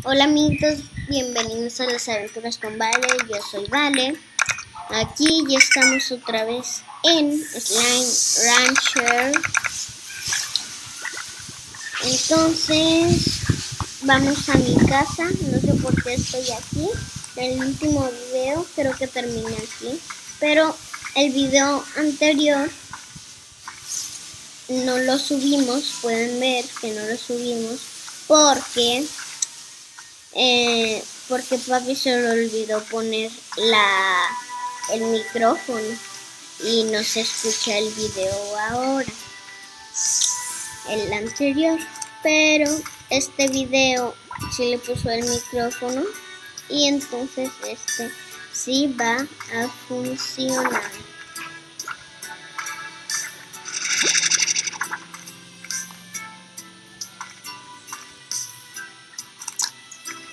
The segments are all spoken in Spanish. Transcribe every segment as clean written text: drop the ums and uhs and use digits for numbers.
Hola amigos, bienvenidos a las aventuras con Vale, yo soy Vale. Aquí ya estamos otra vez en Slime Rancher. Entonces vamos a mi casa, no sé por qué estoy aquí. El último video creo que terminé aquí, pero el video anterior no lo subimos, pueden ver que no lo subimos porque papi se le olvidó poner el micrófono y no se escucha el video ahora, el anterior, pero este video sí le puso el micrófono y entonces este sí va a funcionar.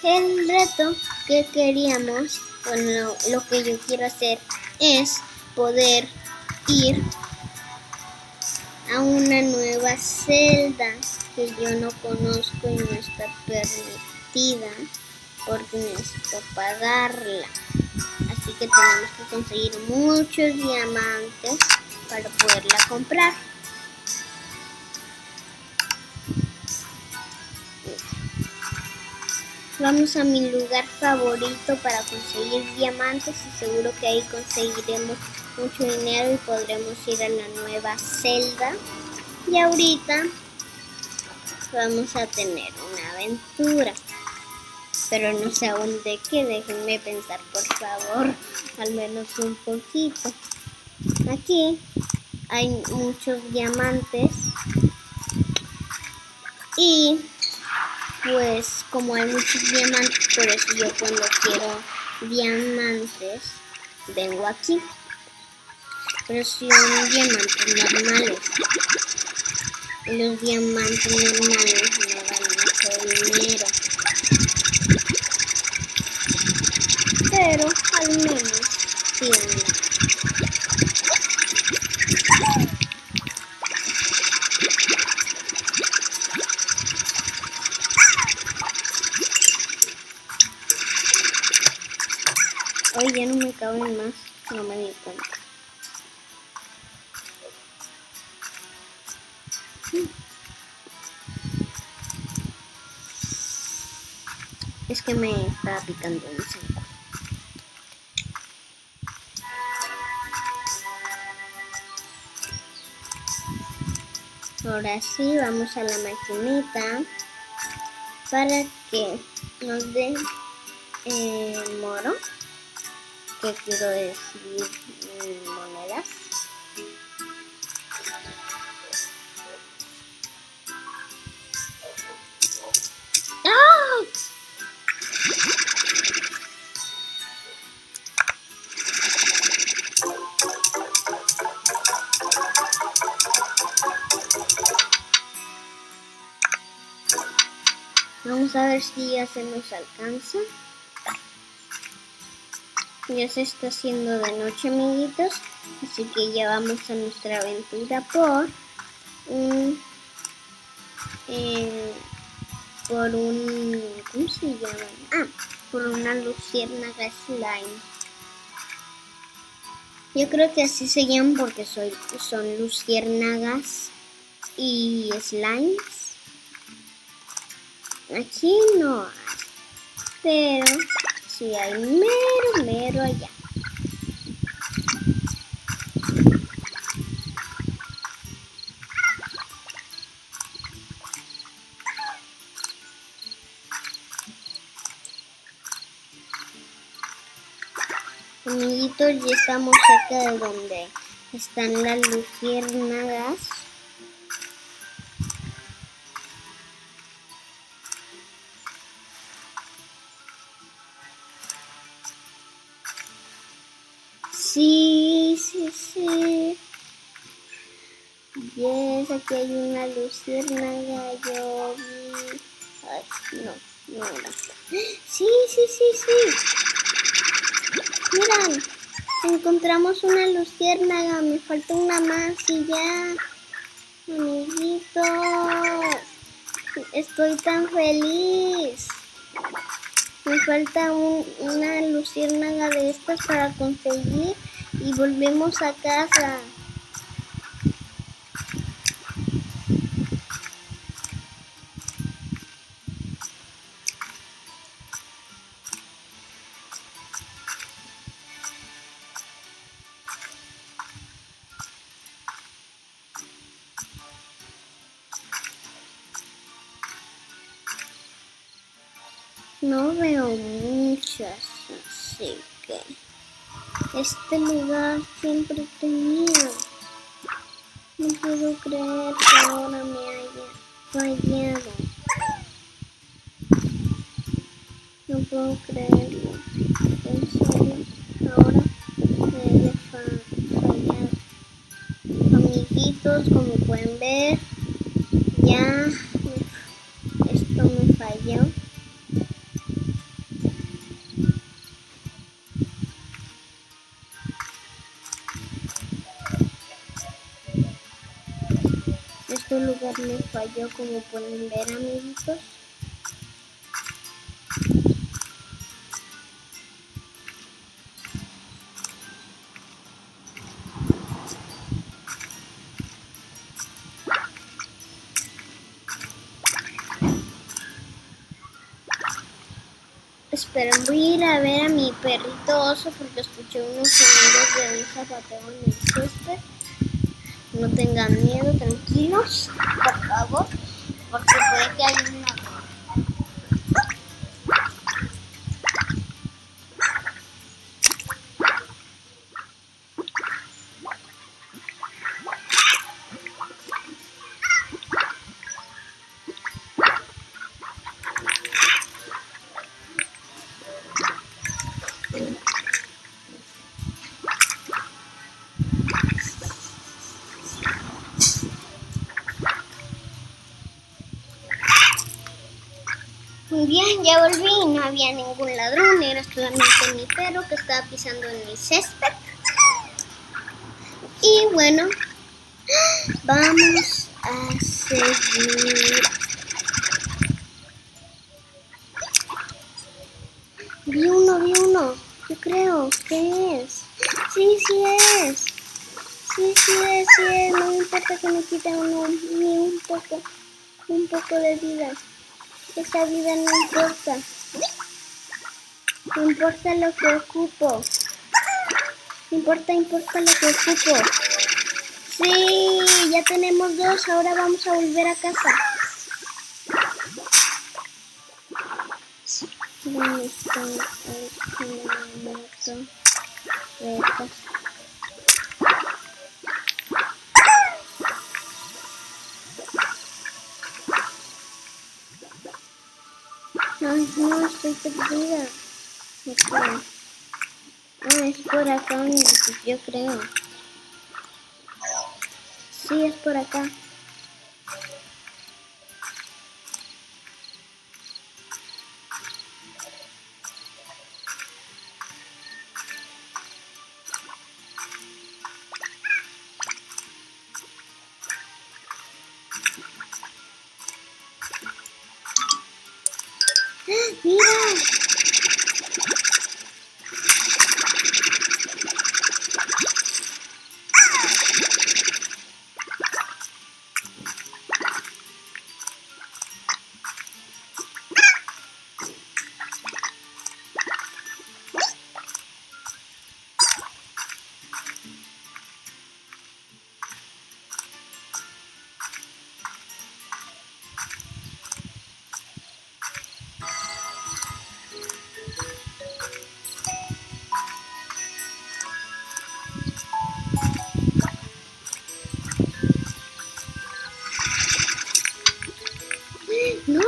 El reto que queríamos, bueno, lo que yo quiero hacer es poder ir a una nueva celda que yo no conozco y no está permitida porque necesito pagarla. Así que tenemos que conseguir muchos diamantes para poderla comprar. Vamos a mi lugar favorito para conseguir diamantes y seguro que ahí conseguiremos mucho dinero y podremos ir a la nueva celda. Y ahorita vamos a tener una aventura, pero no sé aún de qué. Déjenme pensar, por favor, al menos un poquito. Aquí hay muchos diamantes y pues como hay muchos diamantes, por eso yo cuando quiero diamantes vengo aquí. Pero si son diamantes normales, los diamantes normales no dan mucho dinero, pero al menos sí dan. Hoy ya no me caben más, no me di cuenta. Es que me estaba picando un saco. Ahora sí, vamos a la maquinita para que nos dé moro, que quiero decir monedas. ¡Ah! Vamos a ver si ya se nos alcanza. Ya se está haciendo de noche, amiguitos, así que ya vamos a nuestra aventura por un ¿cómo se llama? Por una luciérnaga slime. Yo creo que así se llaman porque son luciérnagas y slimes. Aquí no hay, pero sí hay mero allá. Amiguitos, ya estamos cerca de donde están las luciérnagas. Sí. Yes, aquí hay una luciérnaga, yo vi. Ay, no era. Sí. Miran, encontramos una luciérnaga, me falta una más y ya. Amiguitos, estoy tan feliz. Me falta una luciérnaga de estas para conseguir y volvemos a casa. No veo muchas, así que este lugar siempre tenía. No puedo creer que ahora me haya fallado. No puedo creerlo. En serio, ahora me haya fallado. Amiguitos, como pueden ver, ya esto me falló. Este lugar me falló, como pueden ver, amiguitos. Esperen, voy a ir a ver a mi perrito oso porque escuché unos sonidos de un zapateo en el césped. No tengan miedo, tranquilos, por favor, porque puede que haya una... Muy bien, ya volví y no había ningún ladrón, era solamente mi perro que estaba pisando en el césped. Y bueno, vamos a seguir. Vi uno, yo creo, ¿qué es? Sí, sí es. Sí es, no me importa que me quite ni un poco de vida. Esa vida no importa. No importa lo que ocupo. Importa lo que ocupo. Sí, ya tenemos 2, ahora vamos a volver a casa. ¿Dónde está el moto? Ay, no, estoy perdida. Espera. Ah, es por acá, yo creo. Sí, es por acá. ¡Mira! No,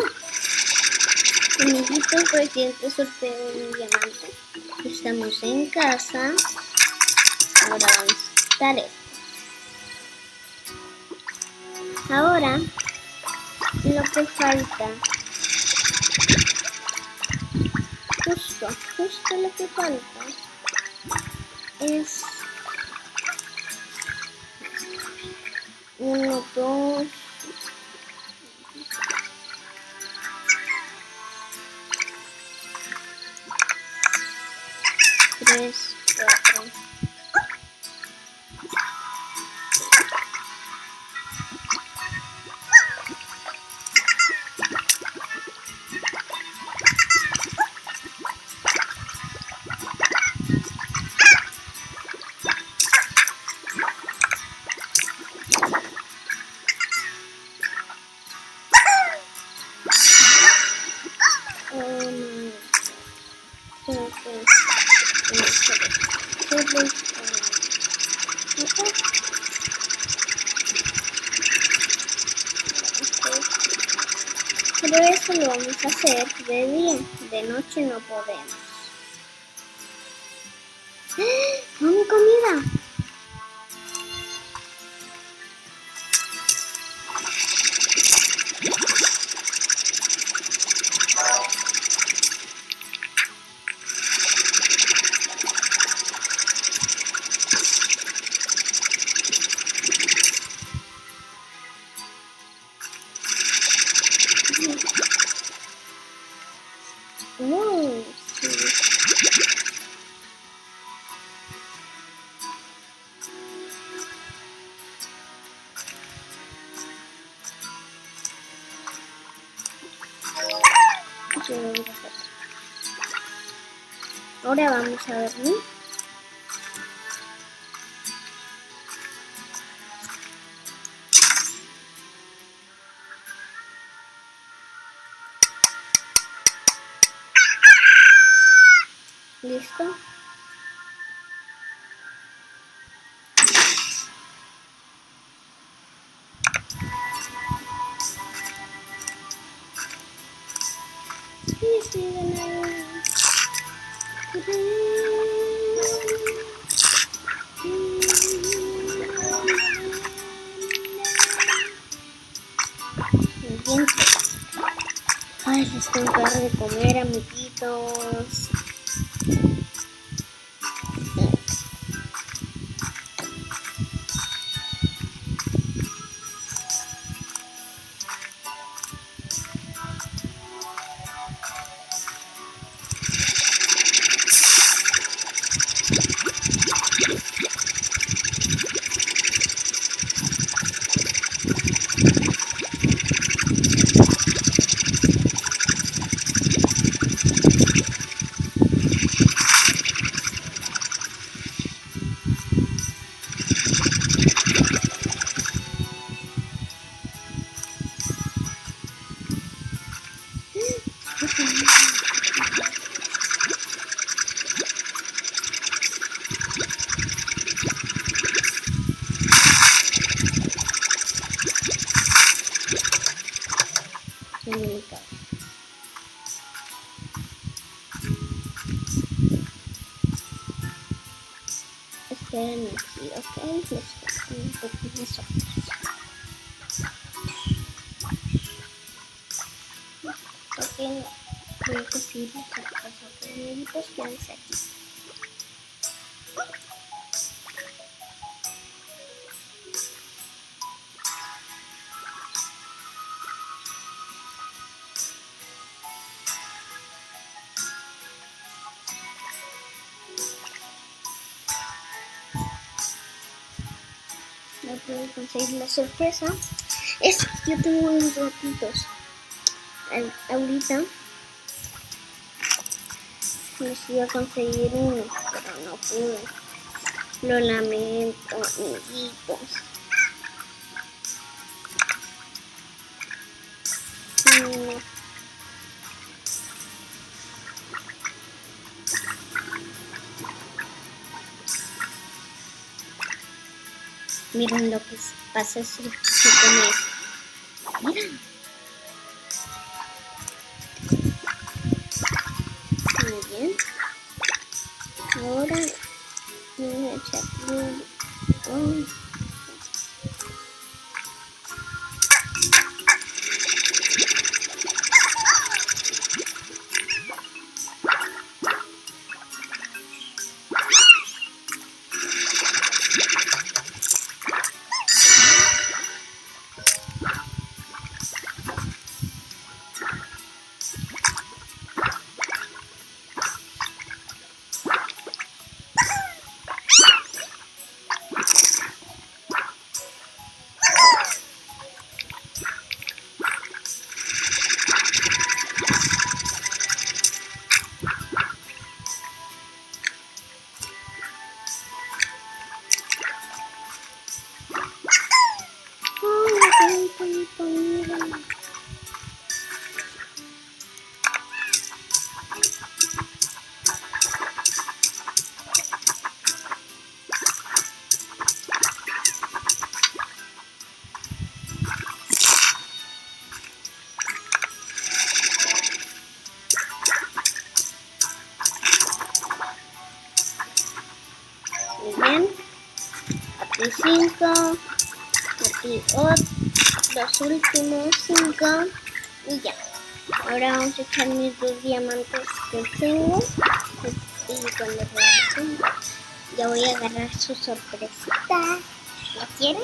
amiguitos, reciente sorteo de un diamante. Estamos en casa. Ahora vamos a quitar esto. Ahora, lo que falta, justo lo que falta es 1, 2, 3, 4. Pero eso lo vamos a hacer de día, de noche no podemos. ¡Oh, mi comida! Sí. Ahora vamos a dormir. ¿Listo? Sí, de nuevo. Bien. Ay, les tengo que dar de comer, amiguitos. Esperen aquí, ok, les paso un pequeño sorpresa. Ok, voy a conseguir una sorpresa, amiguitos, quédense aquí. No puedo conseguir la sorpresa. Yo tengo unos gatitos. Ahorita les iba a conseguir uno, pero no pude. Lo lamento, amiguitos. Miren lo que pasa si come esto. Miren. Muy bien. Ahora voy a echarle 5. Aquí los últimos 5. Y ya. Ahora vamos a echar mis 2 diamantes que tengo. Y cuando regresen, ya voy a agarrar su sorpresita. ¿La quieren?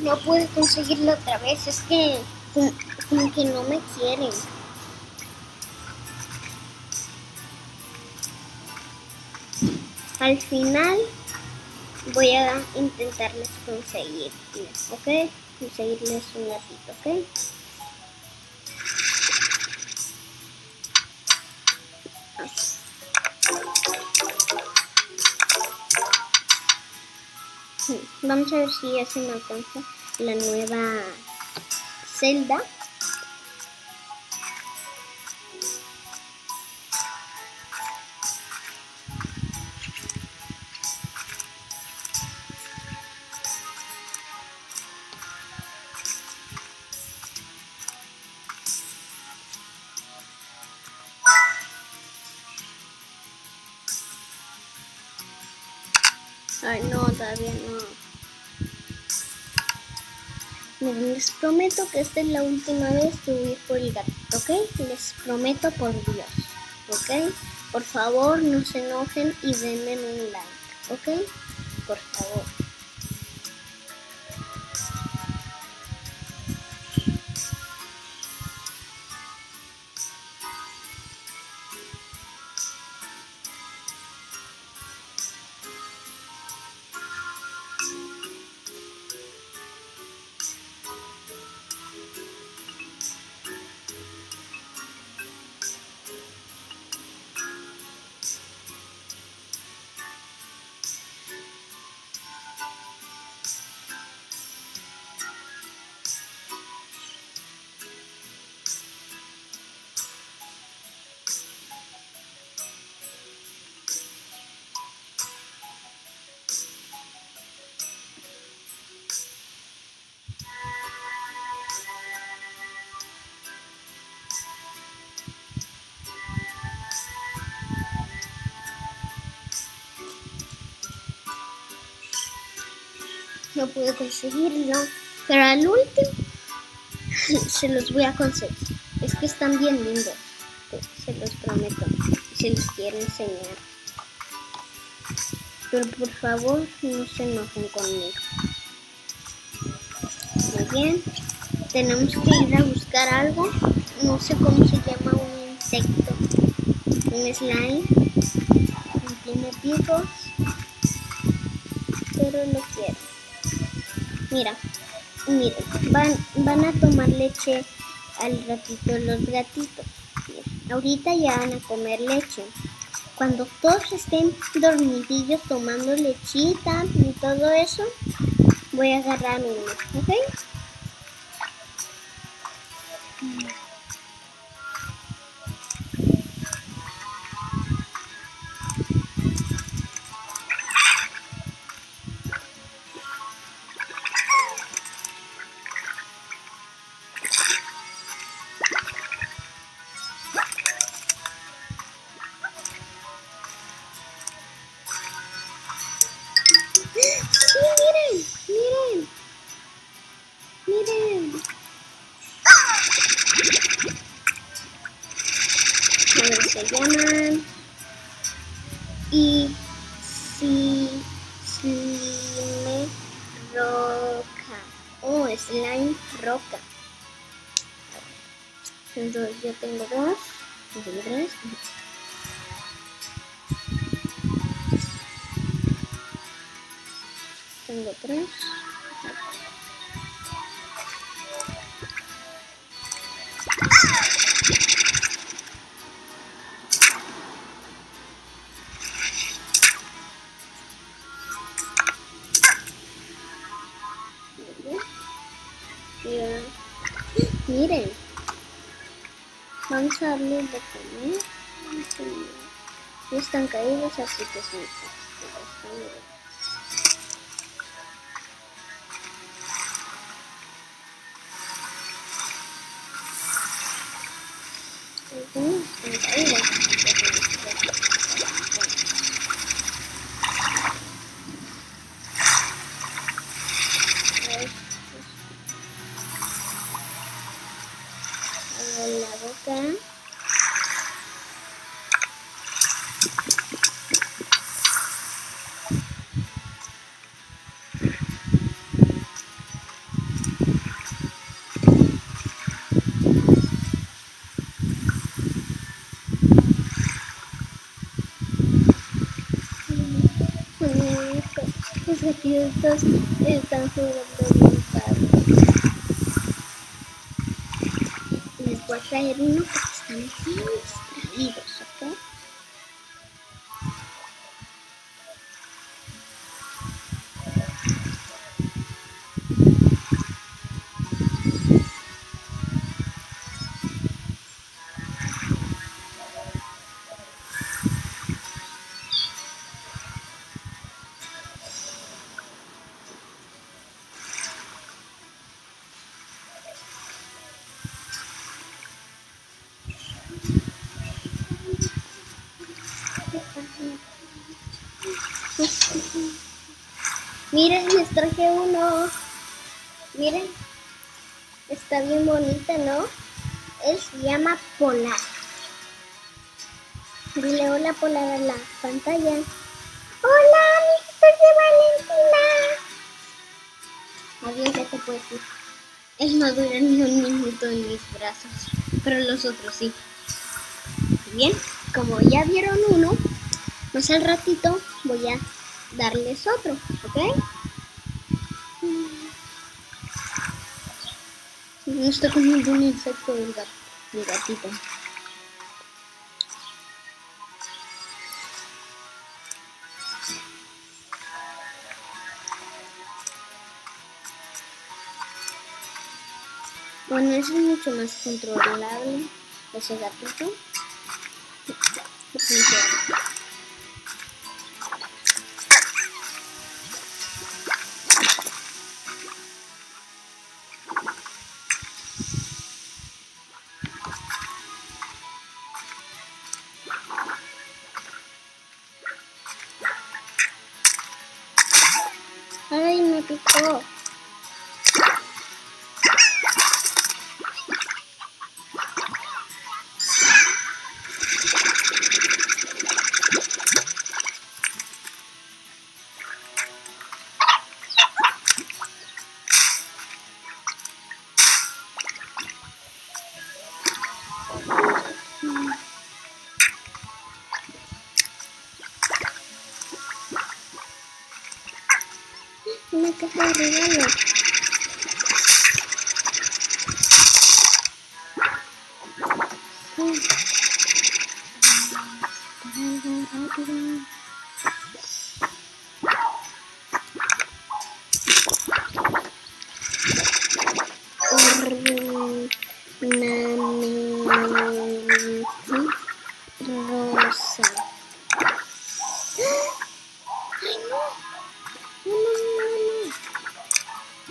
No pude conseguirlo otra vez, es que como que no me quieren. Al final voy a intentarles conseguirles, ¿ok? Conseguirles un gatito, ¿ok? Vamos a ver si ya se me alcanza la nueva celda. Ay, no, todavía no. Miren, les prometo que esta es la última vez que voy a ir por el gatito, ¿ok? Les prometo por Dios, ¿ok? Por favor, no se enojen y denme un like, ¿ok? Por favor. No pude conseguirlo, pero al último se los voy a conseguir. Es que están bien lindos, se los prometo. Se los quiero enseñar. Pero por favor, no se enojen conmigo. Muy bien. Tenemos que ir a buscar algo. No sé cómo se llama un insecto. Un slime. No tiene picos. Pero lo quiero. Mira, miren, van a tomar leche al ratito los gatitos. Miren, ahorita ya van a comer leche. Cuando todos estén dormidillos tomando lechita y todo eso, voy a agarrar uno, ¿ok? Sí, miren, miren, miren. A ver, se llaman slime roca. Oh, slime roca. Entonces yo tengo dos. Tengo tres. Miren. Vamos a darle de comer. Ya están caídos, así que sí. Están caídos. Abro la boca. Los gatitos están jugando bien padre. Les voy a traer uno porque están bien distraídos, ¿ok? Miren, les traje uno. Miren, está bien bonita, ¿no? Él se llama Polar. Dile hola Polar a la pantalla. Hola, amiguitos de Valentina. Adiós, ya te puedes ir. Él no dura ni un minuto en mis brazos, pero los otros sí. Bien, como ya vieron uno, más al ratito voy a darles otro, ¿ok? No está comiendo un insecto el gatito. Bueno, eso es mucho más controlable, ese gatito. ¡Ay, me picó! Una caja de regalo. Rosa. ¡Ay, no!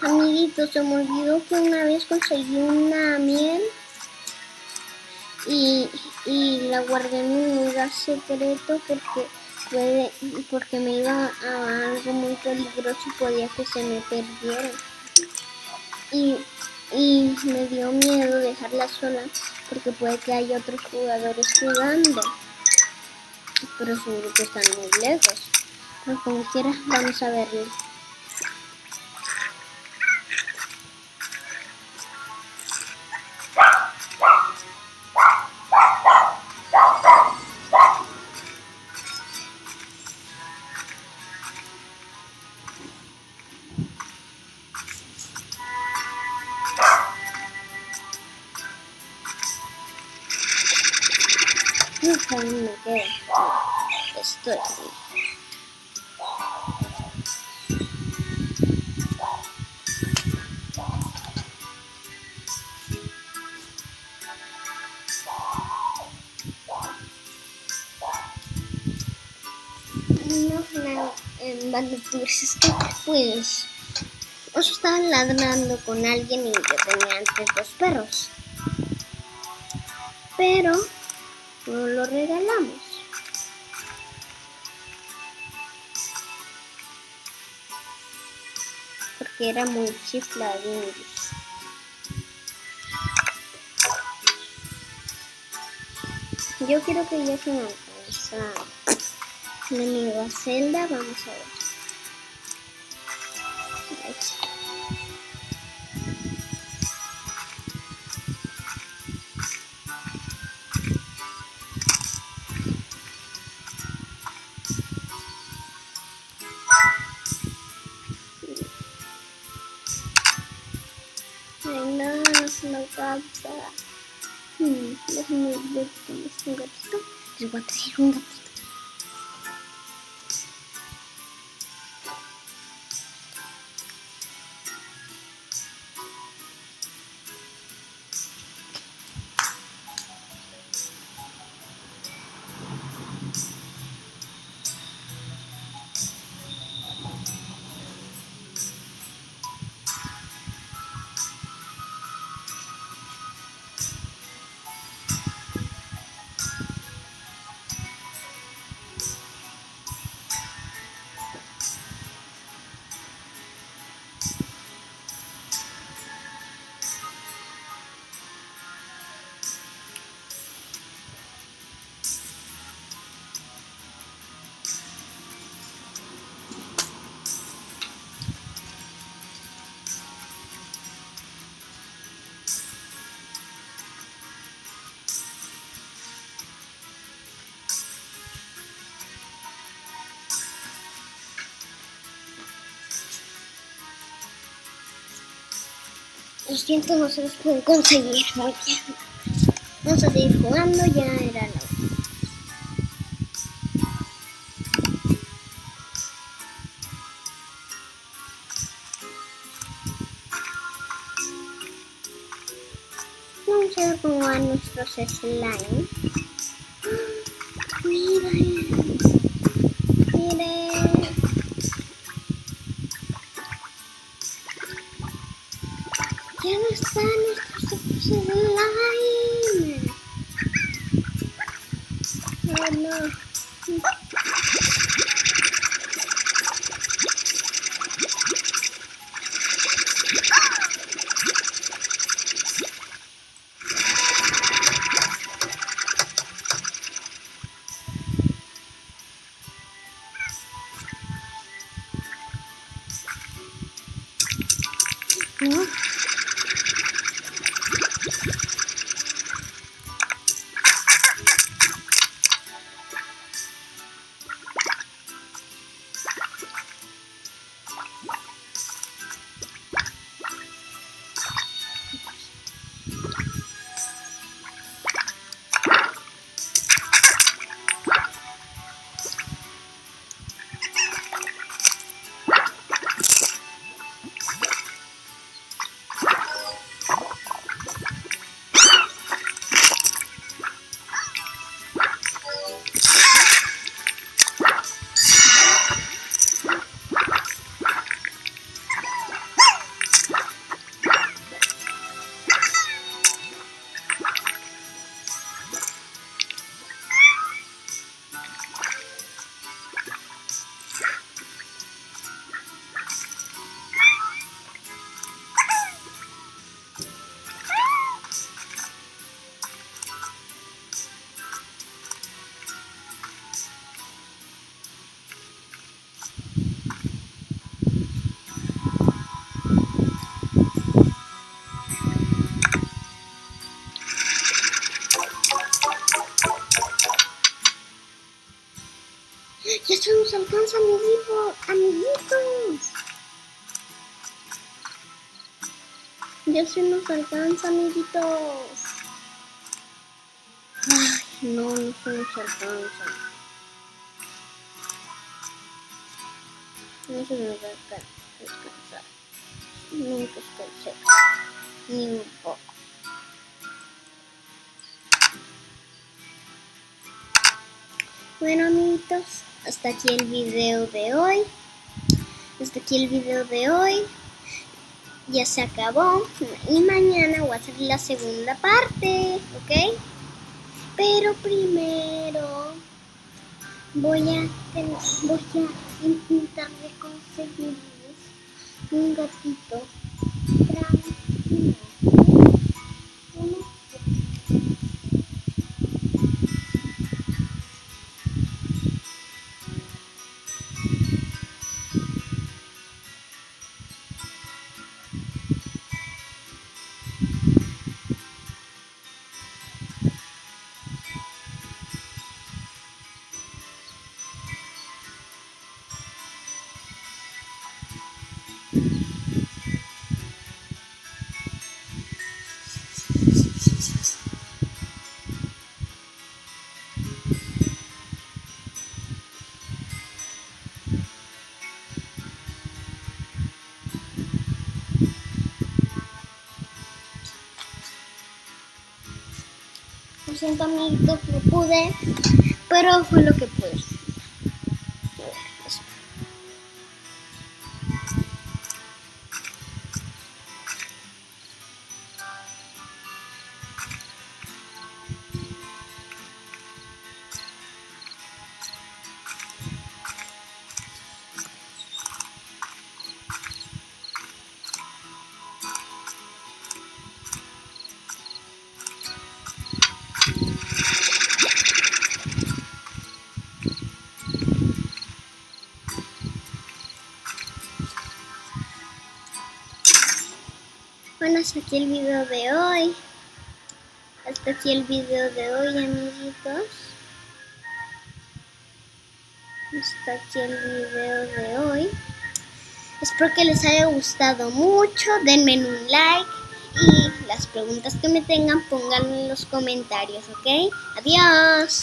Amiguitos, se me olvidó que una vez conseguí una miel y la guardé en un lugar secreto porque me iba a algo muy peligroso y podía que se me perdiera. Y me dio miedo dejarla sola porque puede que haya otros jugadores jugando, pero seguro que están muy lejos. Pero como quiera, vamos a verlo. Aún me queda. Esto es así. Banduturis, es que pues Oso estaba ladrando con alguien y yo tenía antes 2 perros, pero no lo regalamos porque era muy chifladín. Yo quiero que ya se me alcanza la nueva celda, vamos a ver. Ahí está. Ay, no se me alcanza. Déjame ver cómo es un gatito. Les voy a traer un gatito. Lo siento, no se los puedo conseguir. Muy bien. Vamos a seguir jugando, ya era la hora. Vamos a ver cómo van nuestros slime. Miren. Miren. Ya no están nuestros slime. Oh no. No. Ya se nos alcanza, amiguitos. Ya se nos alcanza, amiguitos. Ay, no se nos alcanza. No se nos va a alcanzar. Nunca escuché. Ni un poco. Bueno, amiguitos, hasta aquí el video de hoy. Hasta aquí el video de hoy. Ya se acabó. Y mañana voy a hacer la segunda parte, ¿ok? Pero primero voy a intentar de conseguirles un gatito tranquilo. Lo siento, amiguitos, no pude, pero fue lo que pude. Bueno, hasta aquí el video de hoy. Hasta aquí el video de hoy, amiguitos. Hasta aquí el video de hoy. Espero que les haya gustado mucho. Denme un like. Y las preguntas que me tengan, pónganme en los comentarios, ¿ok? Adiós.